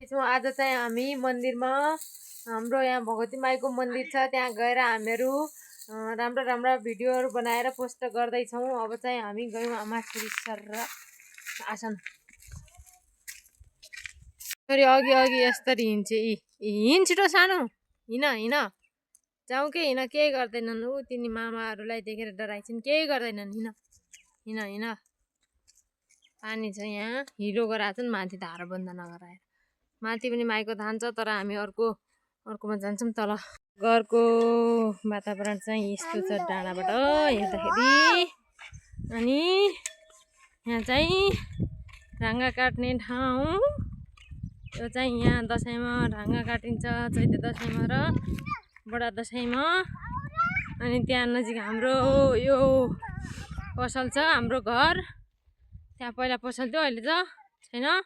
आज चाहिँ हामी मन्दिरमा हाम्रो यहाँ भगवती माईको मन्दिर छ त्यहाँ गएर हामीहरू राम्रो राम्रो भिडियोहरू बनाएर पोस्ट गर्दैछौँ। अब चाहिँ हामी गयौँ आमा छोरी सर र आसन छोरी अघि अघि यसरी हिँड्छ हिँड छिटो सानो हिँड हिँड जाउँ कि हिँड केही गर्दैनन् ऊ तिनी मामाहरूलाई देखेर डराइछन् केही गर्दैनन् हिँड हिँड हिँड पानी छ यहाँ हिलो गराएछन् माथि धारो बन्द नगराएर माथि पनि माईको धान छ तर हामी अर्कोमा जान्छौँ तल घरको वातावरण चाहिँ यस्तो छ डाँडाबाट हेर्दाखेरि अनि यहाँ चाहिँ ढाङ्गा काट्ने ठाउँ यो चाहिँ यहाँ दसैँमा ढाङ्गा काटिन्छ चैते दसैँमा र बडा दसैँमा अनि त्यहाँ नजिक हाम्रो यो पसल छ हाम्रो घर त्यहाँ पहिला पसल थियो अहिले त छैन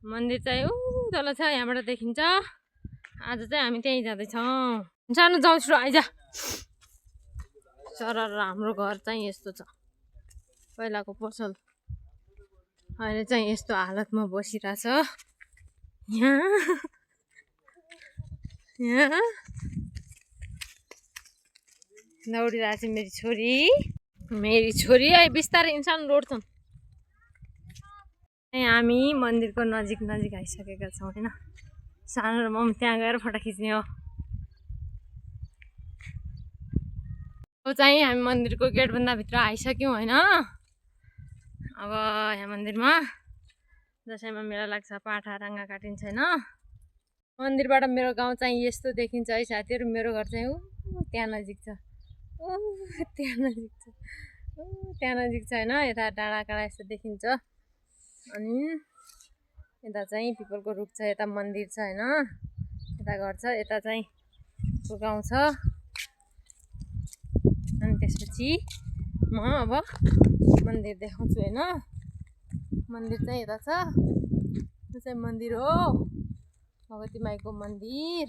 मन्दिर चाहिँ ऊ तल छ यहाँबाट देखिन्छ आज चाहिँ हामी त्यहीँ जाँदैछौँ सानो जाउँ छिटो आइज सर हाम्रो घर चाहिँ यस्तो छ पहिलाको पसल अहिले चाहिँ यस्तो हालतमा बसिरहेछ यहाँ दौडिरहेछ मेरी छोरी है बिस्तारै इन्सान रोड्छन् हामी मन्दिरको नजिक आइसकेका छौँ होइन सानो र मम त्यहाँ गएर फोटो खिच्ने हो चाहिँ हामी मन्दिरको गेटभन्दा भित्र आइसक्यौँ होइन अब यहाँ मन्दिरमा दसैँमा मेला लाग्छ पाठा राङ्गा काटिन्छ होइन मन्दिरबाट मेरो गाउँ चाहिँ यस्तो देखिन्छ है साथीहरू मेरो घर चाहिँ त्यहाँ नजिक छ त्यहाँ नजिक छ होइन यता डाँडा काँडा यस्तो देखिन्छ अनि यता चाहिँ पिपलको रुख छ यता मन्दिर छ होइन यता घर छ यता चाहिँ गाउँ छ अनि त्यसपछि म अब मन्दिर देखाउँछु होइन मन्दिर चाहिँ यता छ यो चाहिँ मन्दिर हो भगवती माईको मन्दिर